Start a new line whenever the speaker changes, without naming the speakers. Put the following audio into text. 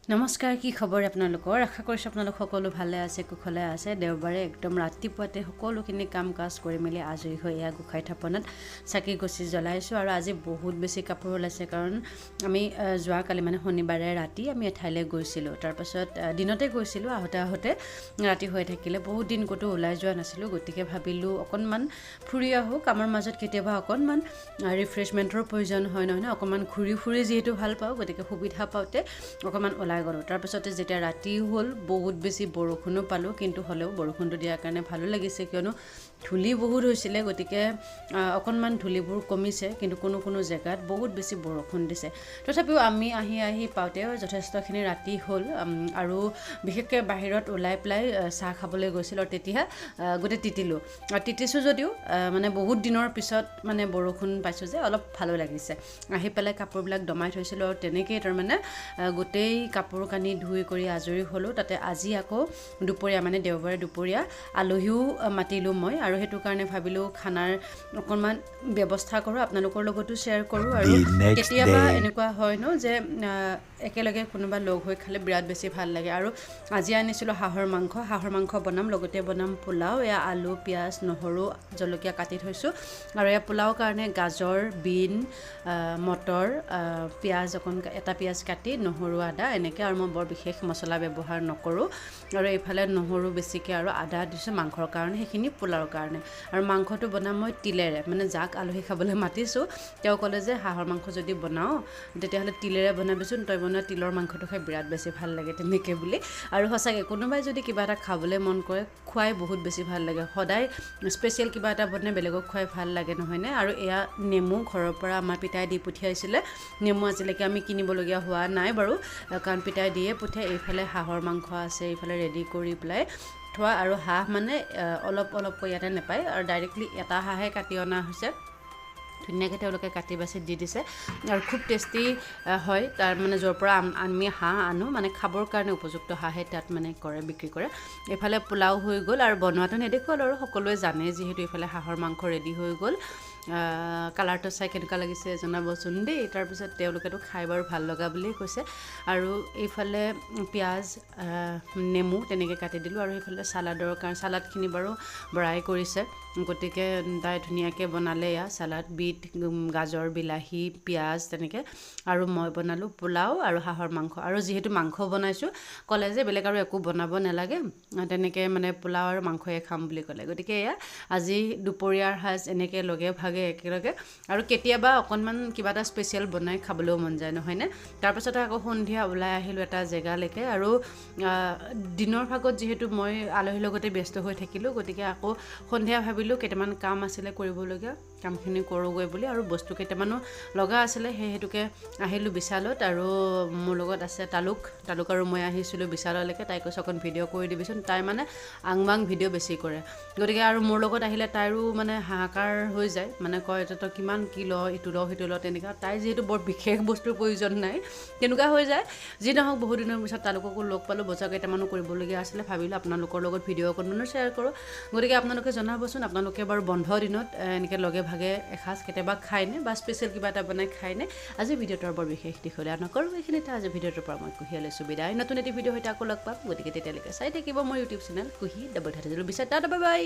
নমস্কাৰ, কি খবৰ আপোনালোকৰ? আশা কৰিছোঁ আপোনালোক সকলো ভালে আছে, কুশলে আছে। দেওবাৰে একদম ৰাতিপুৱাতে সকলোখিনি কাম কাজ কৰি মেলি আজৰি হৈ এয়া গোঁসাই থাপনাত চাকি গছি জ্বলাইছোঁ। আৰু আজি বহুত বেছি কাপোৰ ওলাইছে, কাৰণ আমি যোৱাকালি মানে শনিবাৰে ৰাতি আমি এঠাইলৈ গৈছিলোঁ। তাৰপাছত দিনতে গৈছিলোঁ, আহোঁতে ৰাতি হৈ থাকিলে। বহুত দিন ক'তো ওলাই যোৱা নাছিলোঁ, গতিকে ভাবিলোঁ অকণমান ফুৰি আহোঁ। কামৰ মাজত কেতিয়াবা অকণমান ৰিফ্ৰেছমেণ্টৰ প্ৰয়োজন হয় নহয়, অকণমান ঘূৰি ফুৰি যিহেতু ভাল পাওঁ, গতিকে সুবিধা পাওঁতে অকণমান ওলাই গ'লোঁ। তাৰপিছতে যেতিয়া ৰাতি হ'ল, বহুত বেছি বৰষুণো পালোঁ, কিন্তু হ'লেও বৰষুণটো দিয়াৰ কাৰণে ভালো লাগিছে, কিয়নো ধূলি বহুত হৈছিলে। গতিকে অকণমান ধূলিবোৰ কমিছে, কিন্তু কোনো জেগাত বহুত বেছি বৰষুণ দিছে। তথাপিও আমি আহি পাওঁতেও যথেষ্টখিনি ৰাতি হ'ল, আৰু বিশেষকৈ বাহিৰত ওলাই পেলাই চাহ খাবলৈ গৈছিলোঁ, আৰু তেতিয়া গোটেই তিতিলোঁ। আৰু তিতিছোঁ যদিও মানে বহুত দিনৰ পিছত মানে বৰষুণ পাইছোঁ যে অলপ ভালো লাগিছে। আহি পেলাই কাপোৰবিলাক দমাই থৈছিলোঁ, আৰু তেনেকেই তাৰমানে গোটেই কাপোৰ কানি ধুই কৰি আজৰি হ'লোঁ। তাতে আজি আকৌ দুপৰীয়া মানে দেওবাৰে দুপৰীয়া আলহীও মাতিলোঁ মই, আৰু সেইটো কাৰণে ভাবিলোঁ খানাৰ অকণমান ব্যৱস্থা কৰোঁ, আপোনালোকৰ লগতো শ্বেয়াৰ কৰোঁ। আৰু কেতিয়াবা এনেকুৱা হয় ন যে একেলগে কোনোবা লগ হৈ খালে বিৰাট বেছি ভাল লাগে। আৰু আজি আনিছিলোঁ হাঁহৰ মাংস বনাম, লগতে বনাম পোলাও। এয়া আলু, পিঁয়াজ, নহৰু, জলকীয়া কাটি থৈছোঁ। আৰু এয়া পোলাওৰ কাৰণে গাজৰ, বিন, মটৰ, পিঁয়াজ এটা পিঁয়াজ কাটি, নহৰু, আদা এনেকৈ। আৰু মই বৰ বিশেষ মছলা ব্যৱহাৰ নকৰোঁ। আৰু এইফালে নহৰু বেছিকৈ আৰু আদা দিছোঁ মাংসৰ কাৰণে, সেইখিনি পোলাওৰ কাৰণে। আৰু মাংসটো বনাম মই তিলেৰে, মানে যাক আলহী খাবলৈ মাতিছোঁ তেওঁ ক'লে যে হাঁহৰ মাংস যদি বনাওঁ তেতিয়াহ'লে তিলেৰে বনাবিচোন, তই বনোৱা তিলৰ মাংসটো খাই বিৰাট বেছি ভাল লাগে, তেনেকৈ বুলি। আৰু সঁচাকৈ কোনোবাই যদি কিবা এটা খাবলৈ মন কৰে, খুৱাই বহুত বেছি ভাল লাগে। সদায় স্পেচিয়েল কিবা এটা বনাই বেলেগক খুৱাই ভাল লাগে, নহয়নে? আৰু এয়া নেমু ঘৰৰ পৰা আমাৰ পিতাই দি পঠিয়াইছিলে। নেমু আজিলৈকে আমি কিনিবলগীয়া হোৱা নাই বাৰু, কাৰণ পিতাই দিয়ে পঠিয়াই। এইফালে হাঁহৰ মাংস আছে, এইফালে ৰেডি কৰি পেলাই থোৱা। আৰু হাঁহ মানে অলপকৈ ইয়াতে নাপায়, আৰু ডাইৰেক্টলি এটা হাঁহে কাটি অনা হৈছে। ধুনীয়াকৈ তেওঁলোকে কাটি বাছি দি দিছে, আৰু খুব টেষ্টি হয়। তাৰ মানে য'ৰ পৰা আমি হাঁহ আনো, মানে খাবৰ কাৰণে উপযুক্ত হাঁহে তাত মানে বিক্ৰী কৰে। এইফালে পোলাও হৈ গ'ল, আৰু বনোৱাটো নেদেখুৱাল, আৰু সকলোৱে জানে যিহেতু। এইফালে হাঁহৰ মাংস ৰেডি হৈ গ'ল। কালাৰটো চাই কেনেকুৱা লাগিছে জনাবচোন দেই। তাৰপিছত তেওঁলোকেতো খাই বাৰু ভাল লগা বুলিয়ে কৈছে। আৰু এইফালে পিঁয়াজ, নেমু তেনেকৈ কাটি দিলোঁ। আৰু সেইফালে চালাডৰ কাৰণে চালাডখিনি বাৰু বৰাই কৰিছে, গতিকে তাই ধুনীয়াকৈ বনালে এয়া চালাড, বিট, গাজৰ, বিলাহী, পিঁয়াজ তেনেকৈ। আৰু মই বনালোঁ পোলাও আৰু হাঁহৰ মাংস। আৰু যিহেতু মাংস বনাইছোঁ, ক'লে যে বেলেগ আৰু একো বনাব নালাগে, তেনেকৈ মানে পোলাও আৰু মাংসয়ে খাম বুলি ক'লে। গতিকে এয়া আজি দুপৰীয়াৰ সাজ এনেকৈ লগে ভাগে একেলগে। আৰু কেতিয়াবা অকণমান কিবা এটা স্পেচিয়েল বনাই খাবলৈও মন যায়, নহয়নে? তাৰপিছতে আকৌ সন্ধিয়া ওলাই আহিলোঁ এটা জেগালৈকে। আৰু দিনৰ ভাগত যিহেতু মই আলহীৰ লগতে ব্যস্ত হৈ থাকিলোঁ, গতিকে আকৌ সন্ধিয়া ভাবিলোঁ কেইটামান কাম আছিলে কৰিবলগীয়া, কামখিনি কৰোঁগৈ বুলি। আৰু বস্তু কেইটামানো লগা আছিলে, সেই হেতুকে আহিলোঁ বিশালত। আৰু মোৰ লগত আছে তালুক আৰু মই আহিছিলোঁ বিশাললৈকে। তাই কৈছে অকণ ভিডিঅ' কৰি দিবিচোন। তাই মানে আংবাং ভিডিঅ' বেছি কৰে, গতিকে আৰু মোৰ লগত আহিলে তাইৰো মানে হাহাকাৰ হৈ যায়, মানে কয় তই কিমান কি ল, ইটো ল সিটো ল তেনেকুৱা। তাই যিহেতু বৰ বিশেষ বস্তুৰ প্ৰয়োজন নাই, তেনেকুৱা হৈ যায়। যি নহওক, বহুত দিনৰ পিছত তালুককো লগ পালোঁ, বজাৰ কেইটামানো কৰিবলগীয়া আছিলে। ভাবিলোঁ আপোনালোকৰ লগত ভিডিঅ' অকণমানো শ্বেয়াৰ কৰোঁ। গতিকে আপোনালোকে জনাবচোন, আপোনালোকে বাৰু বন্ধ দিনত এনেকৈ লগে ভাগে এসাঁজ কেতিয়াবা খায়নে, বা স্পেচিয়েল কিবা এটা বনাই খায়নে? আজি ভিডিঅ'টোৰ বৰ বিশেষ দিশলৈ নকৰোঁ, এইখিনিতে আজি ভিডিঅ'টোৰ পৰা মই কুহিয়ে লৈছোঁ বিদায়। নতুন এটি ভিডিঅ' সৈতে আকৌ লগ পাম, গতিকে তেতিয়ালৈকে চাই থাকিব মোৰ ইউটিউব চেনেল কুহি ডাবল ধাতিজুল বিচাৰ। Bye bye.